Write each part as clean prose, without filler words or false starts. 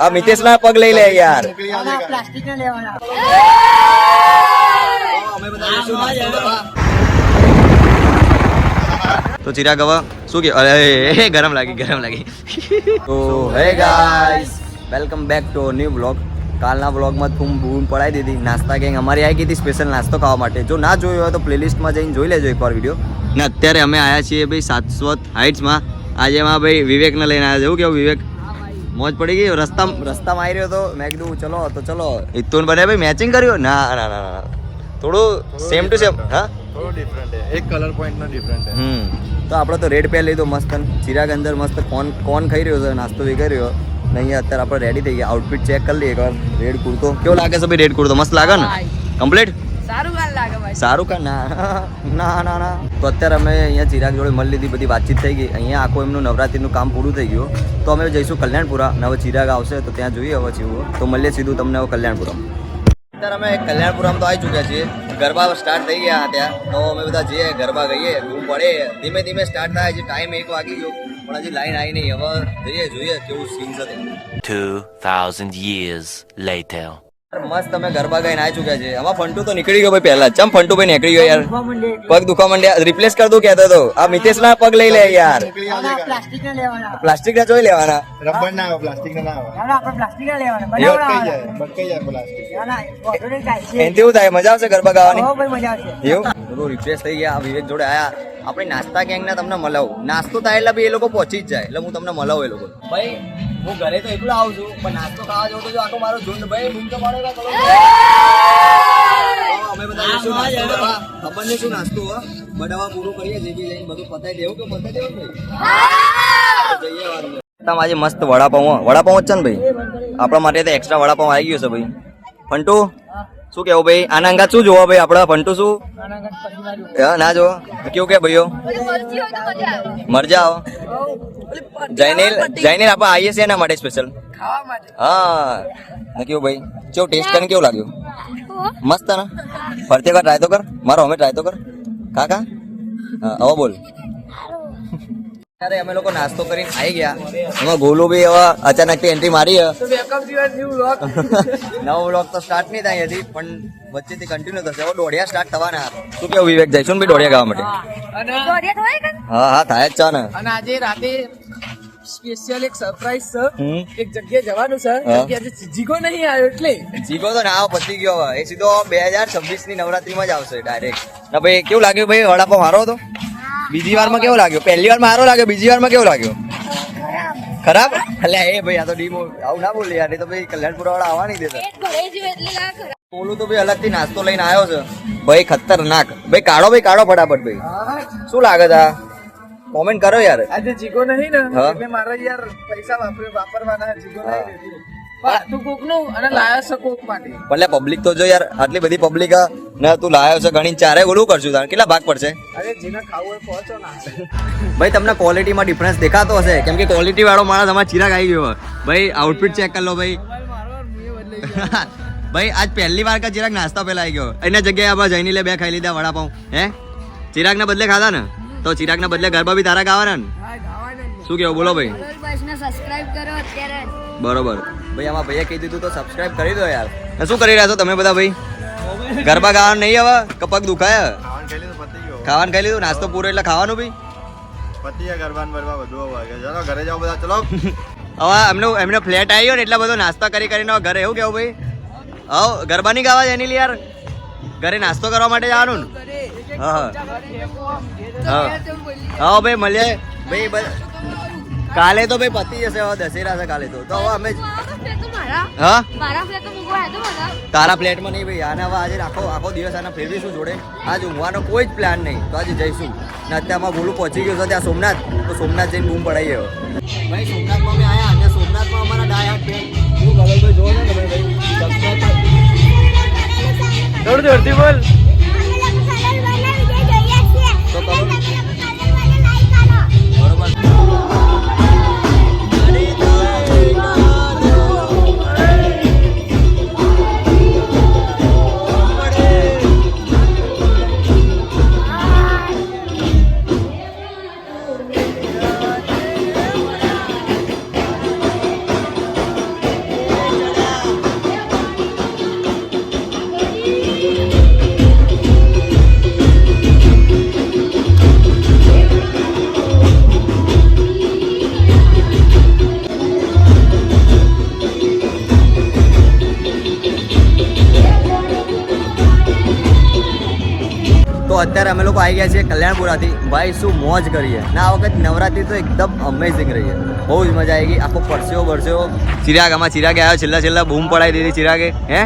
આ મિતેશ ના પગ લઈ લે યાર. પ્લાસ્ટિક ના લેવાના. તો ચિરાગ હવે શું કે અરે ગરમ લાગી તો હે guys welcome back to new vlog. કાલના વ્લોગમાં બૂમ પડાવી દીધી. નાસ્તા ગેંગ અમારી આવી ગઈ હતી સ્પેશિયલ નાસ્તો ખાવા માટે. જો ના જોયો હોય તો પ્લેલિસ્ટમાં જઈને જોઈ લેજો એકવાર વિડીયો. ને અત્યારે અમે આવ્યા છીએ ભાઈ શાશ્વત હાઇટ્સમાં. આજે એમાં ભાઈ વિવેકને લઈને આવ્યા છે. એવું કેવું વિવેક? મોજ પડી ગઈ. રસ્તામાં આવી રહ્યો હતો, મેં કીધું ચલો ઇતુન બને ભાઈ મેચિંગ કર્યું. ના થોડું સેમ ટુ સેમ. હા થોડું ડિફરન્ટ છે, એક કલર પોઈન્ટ નો ડિફરન્ટ છે. તો આપણે તો રેડ પહેર લીધો મસ્ત. ચિરાગ અંદર મસ્ત કોન ખાઈ રહ્યો છે, નાસ્તો બી કરી રહ્યો. ને અહીંયા અત્યારે આપણે રેડી થઈ ગયા. આઉટફિટ ચેક કરી લઈએ એકવાર. રેડ કુર્તો કેવો લાગે છે ભાઈ? રેડ કુર્તો મસ્ત લાગે ને? કમ્પ્લીટ સારું કા? ના તો અત્યારે અમે અહીંયા ચિરાગ જોડે મળી લીધી, બધી વાતચીત થઈ ગઈ. અહીંયા આખું એમનું નવરાત્રીનું કામ પૂરું થઈ ગયું. તો અમે જઈશું કલ્યાણપુરા. હવે ચિરાગ આવશે તો ત્યાં જોઈએ હવે જેવું. તો મળીએ સીધું તમને હવે કલ્યાણપુરા. અત્યારે અમે કલ્યાણપુરામાં તો આવી ચૂક્યા છીએ. ગરબા સ્ટાર્ટ થઈ ગયા ત્યાં. તો અમે બધા જઈએ, ગરબા ગઈએ, ધૂમ પડે. ધીમે ધીમે સ્ટાર્ટ થાય. હજી ટાઈમ 1 વાગી ગયો પણ હજી લાઈન આવી નહીં. હવે જોઈએ કેવું સીન છે. 2000 years later. મસ્ત અમે ગરબા ગાઈને આવી ચૂક્યા છે. આમાં ફંટુ તો નીકળી ગયો ભાઈ પહેલા. ચમ ફંટુ ભાઈ નીકળી ગયો યાર? પગ દુખવા માંડ્યા. રિપ્લેસ કર દઉં કહેતો તો. આ મિતેશ ના પગ લઈ લે યાર. પ્લાસ્ટિક ના લેવાના. પ્લાસ્ટિક ના જોઈ લેવાના. રબર ના આવે, પ્લાસ્ટિક ના આવે. આપણે પ્લાસ્ટિક ના લેવાના. બટકાઈ જાય પ્લાસ્ટિક. એનથી એવું થાય મજા આવશે ગરબા ગાવાની. મજા આવશે. એવું થોડું રિફ્રેશ થઈ ગયા. વિવેક જોડે આયા. આપણે નાસ્તા ગેંગને તમને મલાવું. નાસ્તો થાય એટલે બી એ લોકો પહોંચી જ જાય. એટલે હું તમને મલાવું એ લોકો. ભાઈ હું ઘરે તો એકલો આવું છું પણ નાસ્તો ખાવા જવું તો જો આખો મારો ઝુંડ ભાઈ બૂમ તો પાડેલા કરો. અમે બધા જઈશું નાસ્તો કરવા. ખબર નહીં શું નાસ્તો હોય બટ હવે પૂરું કરીએ. જે બી લઈને બધું પતાવી દેવું કે પતાવી દેવું ભાઈ જઈએ વાર. આજે મસ્ત વડાપાઉં જ છે ને ભાઈ? આપણા માટે તો એક્સ્ટ્રા વડાપાઉં આવી ગયો છે ભાઈ. ફંટુ શું કેવું ભાઈ? આના અંગા શું જોવો ભાઈ? આપડા ફંટુ શું ના જોવો? કેવું કે ભાઈઓ મરજા આવો. જૈનિલ આપણે આવીએ છીએ એના માટે સ્પેશિયલ. હા કેવું ભાઈ? કેવું ટેસ્ટ કરીને કેવું લાગ્યું? મસ્ત ને? ફરતી વાર ટ્રાય તો કર. મારો અમે ટ્રાય તો કર. કાકા હવે બોલ. અરે અમે લોકો નાસ્તો કરીને આવી ગયા. એમાં ગોલું બી હવે અચાનક થી એન્ટ્રી મારી. નવો વ્લોગ તો સ્ટાર્ટ નહીં થાય હજી પણ વચ્ચેથી કન્ટિન્યુ થશે. હવે દોઢિયા સ્ટાર્ટ થવાના. શું કેવું વિવેક? જઈશું ને ભાઈ દોઢિયા ગાવા માટે? હા થાય જ છે ને. અને આજે રાતે સ્પેશિયલ એક સરપ્રાઈઝ છે. એક જગ્યાએ જવાનું છે. આજે જીગો નહીં આવ્યો એટલે. જીગો તો ના પતી ગયો હવે. એ સીધો 2026 ની નવરાત્રીમાં જ આવશે ડાયરેક્ટ. ના ભાઈ કેવું લાગ્યું ભાઈ? વડાપાવ મારો હતો. બીજી વારમાં કેવો લાગ્યો? પહેલી વારમાં સારો લાગ્યો, બીજી વારમાં કેવો લાગ્યો? ખરાબ? અલ્યા એ ભાઈ આ તો ડીમો આવું ના બોલે યાર. એ તો ભાઈ કલ્યાણપુરા વાળા આવવા નહીં દેતા. બોલું તો ભાઈ અલગથી નાસ્તો લઈને આવ્યો છે ભાઈ. ખતરનાક ભાઈ. કાઢો ફટાફટ ભાઈ. શું લાગે છે? કોમેન્ટ કરો યાર. આજે જીગો નહીં ને એટલે મારે યાર પૈસા વાપરવાના. જીગો નહીં તું કોક નું અને લાયો છે કોક માટે. ભલે પબ્લિક તો જો યાર આટલી બધી પબ્લિક ને તું લાયો છે ગણી ચારે ઓલું કરશું તાર કેટલા ભાગ પડશે? અરે જેને ખાવું હોય પહોંચો ના. ભાઈ તમને ક્વોલિટીમાં ડિફરન્સ દેખાતો હશે કેમ કે ક્વોલિટી વાળો માણસ અમારા ચિરાગ આવી ગયો ભાઈ. આઉટફિટ ચેક કરી લો ભાઈ. ભાઈ આજ પહેલી વાર કા ચિરાગ નાસ્તા પહેલા આવી ગયો. એના જગ્યાએ આપણે જઈને લે 2 ખાઈ લીધા વડાપાઉં. હે ચિરાગ ના બદલે ખાધા ને તો ચિરાગ ના બદલે ગરબા બી તારા ગાવાના ને. શું કેવું બોલો ભાઈ? બરોબર ભાઈ. આમાં ભૈયા કહી દીધું તો સબસ્ક્રાઇબ કરી દો યાર. શું કરી રહ્યા છો તમે બધા ભાઈ? ગરબા ગાવાનું નહીં હવે કે પગ દુખાય? ખાવાનું ખાઈ લીધું. નાસ્તો પૂરો એટલે ખાવાનું ભાઈ પતી ગયા. ગરબાન બરબા બધું વાગે. ચલો ઘરે જાઓ બધા. ચલો હવે એમને ફ્લેટ આવ્યો ને એટલા બધો નાસ્તા કરીને ઘરે. એવું કેવું ભાઈ? હવે ગરબા નહીં ગાવા એની યાર. ઘરે નાસ્તો કરવા માટે જવાનું ને. હા ભાઈ મળીએ ભાઈ. કાલે તો ભાઈ પતી જશે. હવે દશેરા છે કાલે તો હવે અમે તારા ફ્લેટમાં નહીં ભાઈ. આને હવે આજે આખો દિવસ આને ફેરવીશું જોડે. આજ ઊંઘવાનો કોઈ જ પ્લાન નહીં તો આજે જઈશું. ને અત્યારમાં બોલું પહોંચી ગયું છે ત્યાં સોમનાથ. તો સોમનાથ જઈને બૂમ પડાઈ ગયો ભાઈ. સોમનાથમાં અમે આવ્યા અને સોમનાથમાં અમારા ડાય હાથ શું ભાઈ જોવો ને તમે ભાઈ. થોડું જોરથી બોલ. તો બરોબર. તો અત્યારે અમે લોકો આવી ગયા છીએ કલ્યાણપુરાથી. ભાઈ શું મોજ કરીએ ને આ વખત નવરાત્રી તો એકદમ અમેઝિંગ રહી છે. બહુ જ મજા આવી ગઈ. આખો પરસ્યો બરસ્યો. ચિરાગ આમાં ચિરાગે આવ્યો છેલ્લા બૂમ પડાવી દીધી ચિરાગે. હે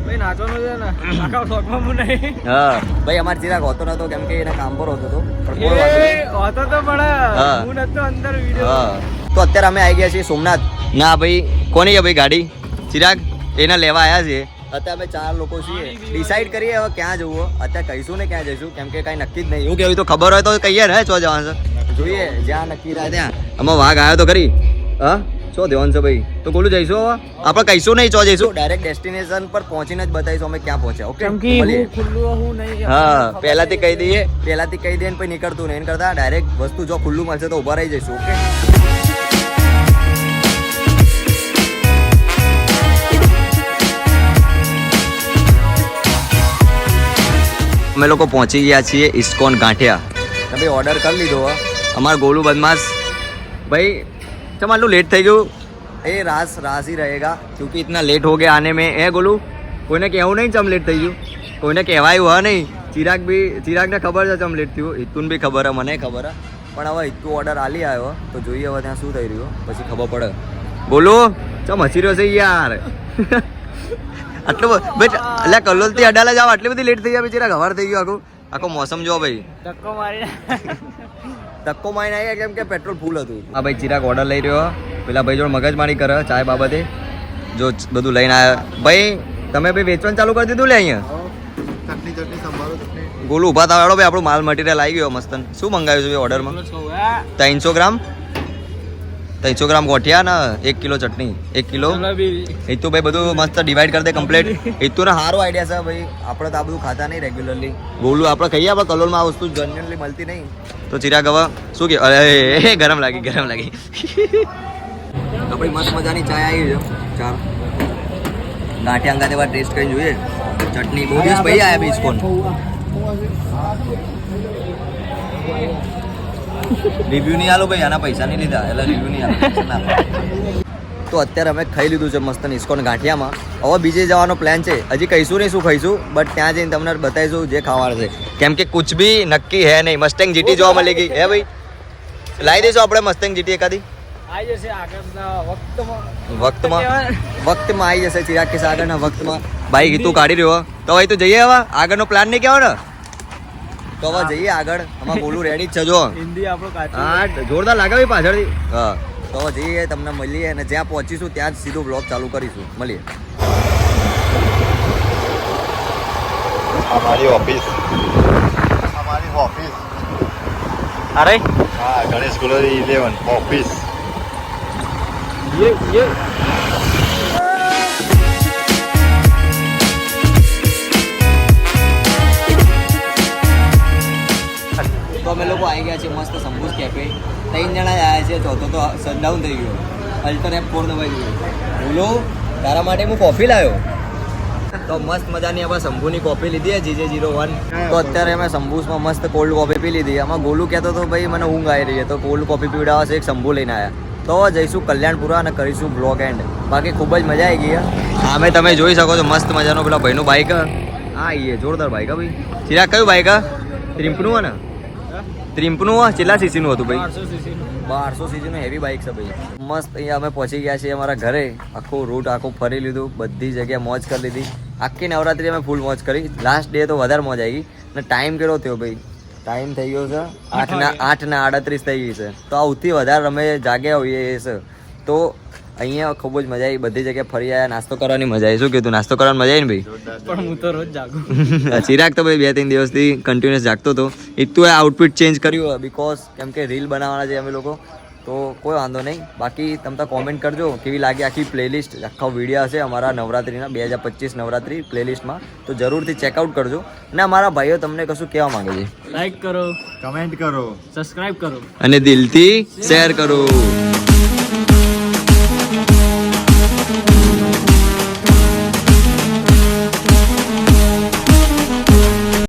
ભાઈ નાચવાનું છે ને આખા શોખમાં હું નહીં. હા ભાઈ અમારે ચિરાગ હોતો નતો કેમ કે એના કામ પર હોતો હતો પણ કોઈ વાંધો નહીં. હોતો તો પણ હા. હું નતો અંદર વિડિયો. હા તો અત્યારે અમે આવી ગયા છીએ સોમનાથ. ના ભાઈ કોની છે ભાઈ ગાડી? ચિરાગ એને લેવા આવ્યા છીએ. અત્યારે અમે 4 લોકો છીએ. ડિસાઈડ કરીએ હવે ક્યાં જવું. અત્યારે કહીશું ને ક્યાં જઈશું કેમ કે કાંઈ નક્કી જ નહીં. એવું કેવું તો ખબર હોય તો કહીએ ને ચો જવાનું છે. જોઈએ જ્યાં નક્કી થાય ત્યાં. આમાં વાઘ આવ્યો તો ખરી. હા ચો દેવાનું છે ભાઈ તો કોલું જઈશું હવે. આપણે કહીશું નહીં ચો જઈશું. ડાયરેક્ટ ડેસ્ટિનેશન પર પહોંચીને જ બતાવીશું અમે ક્યાં પહોંચ્યા. ઓકે કેમ કે હું ખુલ્લું હું નહીં. હા પહેલાથી કહી દઈએ ને પછી નીકળતું નહીં એમ કરતા ડાયરેક્ટ વસ્તુ જો ખુલ્લું મળશે તો ઊભા રહી જઈશું. ઓકે અમે લોકો પહોંચી ગયા છીએ ઇસ્કોન ગાંઠિયા. ભાઈ ઓર્ડર કરી લીધો. અમારા ગોલू બદમાશ ભાઈ ચમ આટલું લેટ થઈ ગયું. એ रास ही रहेगा क्योंकि इतना लेट हो गया आने में. એ ગોलू કોઈને કહેવું નહીં ચમ લેટ થઈ ગયું. કોઈને કહેવાયું હા નહીં. ચિરાગને ખબર છે ચમ લેટ થયું. હિતુન બી ખબર હે મને ખબર હે પણ હવે હિતુ ઓર્ડર આલી આવ્યો તો જોઈએ હવે ત્યાં શું થઈ રહ્યું પછી ખબર પડે. ગોलू ચમ હસી રહ્યો છે યાર. આટલું ભાઈ એટલે કલોલથી અડાલા જાવ આટલી બધી લેટ થઈ ગયા બિચારા. ખબર થઈ ગયું આખો મોસમ જો ભાઈ. ધક્કો મારી આવ્યા કેમ કે પેટ્રોલ ફૂલ હતું. હા ભાઈ ચિરાગ ઓર્ડર લઈ રહ્યો. પેલા ભાઈ જોડે મગજમારી કરે ચાય બાબતે. જો બધું લઈને આવ્યા. ભાઈ તમે ભાઈ વેચવાનું ચાલુ કરી દીધું લે અહીંયા. ચટણી સંભાળો ચટણી. ગોલू ઉભા થાવાડો ભાઈ આપણું માલ મટીરિયલ આવી ગયો મસ્તન. શું મંગાવ્યું છે ઓર્ડરમાં? 300 ગ્રામ ગોઠિયા ને 1 કિલો ચટણી 1 કિલો. હિતુ ભાઈ બધું મસ્ત ડિવાઈડ કરી દે કમ્પ્લીટ. હિતુને સારો આઈડિયા છે ભાઈ. આપણે તો આ બધું ખાતા નહીં રેગ્યુલરલી. ગોલू આપણે ખાઈએ આપણે કલોલમાં આ વસ્તુ જનરલી મળતી નહીં. તો ચિરાગ હવે શું કે અરે ગરમ લાગી આપણી મસ્ત મજાની ચાય આવી છે. ચાર ગાંઠિયા અંગાતે વાર ટેસ્ટ કરીને જોઈએ. ચટણી બહુ દિવસ પછી આવ્યા બિસ્કોન. રિવ્યુ નહીં આલો ભાઈ. આના પૈસા નહીં લીધા એટલે રિવ્યુ નહીં આલો. તો અત્યારે અમે ખાઈ લીધું છે મસ્ત ઇસ્કોન ગાંઠિયામાં. હવે બીજે જવાનો પ્લાન છે. હજી કહીશું નહીં શું ખાઈશું બટ ત્યાં જઈને તમને બતાવીશું જે ખાવાનું છે. કેમ કે કુછ બી નક્કી હે નહીં. મસ્ટેંગ જીટી જોવા મળી ગઈ હે ભાઈ. લાવી દઈશું આપણે મસ્ટેંગ જીટી એકાદી. આવી જશે આગળના વક્તમાં આવી જશે ચિરાગ કે આગળના વક્તમાં. ભાઈ ગીતું કાઢી રહ્યો તો ભાઈ તો જઈએ હવે. આગળનો પ્લાન નહીં કહેવો ને તો હવે જઈએ આગળ. આમાં ગોલू રેડી જ છે જો. હિન્દી આપણો કાચો. હા જોરદાર લાગે ભાઈ પાછળથી. હા તો હવે જઈએ તમને મળીએ અને જ્યાં પહોંચીશું ત્યાં જ સીધું બ્લોગ ચાલુ કરીશું. મળીએ. हमारी ऑफिस અરે हाँ गणेश ग्लोरी 11 ऑफिस. ये તો અમે લોકો આવી ગયા છીએ મસ્ત સંબૂસ કેફે. 3 જણા જ આવ્યા છે. ચોથો તો શટડાઉન થઈ ગયો. અલ્ટર F4 દબાઈ ગયો. બોલો તારા માટે હું કોફી લાવ્યો. તો મસ્ત મજાની આપણે શંભુની કોફી લીધી GJ01. તો અત્યારે અમે શંભુસમાં મસ્ત કોલ્ડ કોફી પી લીધી. આમાં ગોલू કહેતો તો ભાઈ મને ઊંઘ આવી રહી છે તો કોલ્ડ કોફી પીવડાવવા છે. એક શંભુ લઈને આવ્યા. તો જઈશું કલ્યાણપુરા અને કરીશું બ્લોગ એન્ડ. બાકી ખૂબ જ મજા આવી ગઈ. આમે તમે જોઈ શકો છો મસ્ત મજાનો પેલા ભાઈનું બાઇક. હા એ જોરદાર બાઇક ભાઈ. ચિરાગ કયું બાઇક? ત્રિમ્પનું હે ને? ત્રિમ્પનું કેટલા સીસીનું હતું ભાઈ? 1200 સીસીનું હેવી બાઇક છે ભાઈ. મસ્ત અહીંયા અમે પહોંચી ગયા છીએ અમારા ઘરે. આખું રૂટ આખું ફરી લીધું. બધી જગ્યાએ મોજ કરી લીધી. આખી નવરાત્રી અમે ફૂલ મોજ કરી. લાસ્ટ ડે તો વધારે મોજ આવી ગઈ. અને ટાઈમ કેટલો થયો ભાઈ? ટાઈમ થઈ ગયો છે 8:38 થઈ ગઈ છે. તો સૌથી વધારે અમે જાગ્યા હોઈએ એ છે. તો અહીંયા ખૂબ જ મજા આવી. બધી જગ્યાએ ફરી આવ્યા. નાસ્તો કરવાની મજા આવી. શું કીધું? નાસ્તો કરવાની મજા આવી ને ભાઈ? પણ હું તો રોજ જાગું. ચિરાગ તો ભાઈ 2-3 દિવસથી કન્ટિન્યુઅસ જાગતો હતો. એ આઉટફિટ ચેન્જ કર્યું બિકોઝ કેમ કે રીલ બનાવવાના છે અમે લોકો. તો કોઈ વાંધો નહીં. બાકી તમે તો કોમેન્ટ કરજો કેવી લાગી આખી પ્લેલિસ્ટ. આખા વિડીયો હશે અમારા નવરાત્રિના 2025 નવરાત્રી પ્લેલિસ્ટમાં. તો જરૂરથી ચેકઆઉટ કરજો. અને અમારા ભાઈઓ તમને કશું કહેવા માંગે છે. લાઈક કરો, कमेंट करो. સબસ્ક્રાઇબ કરો અને દિલથી શેર કરો.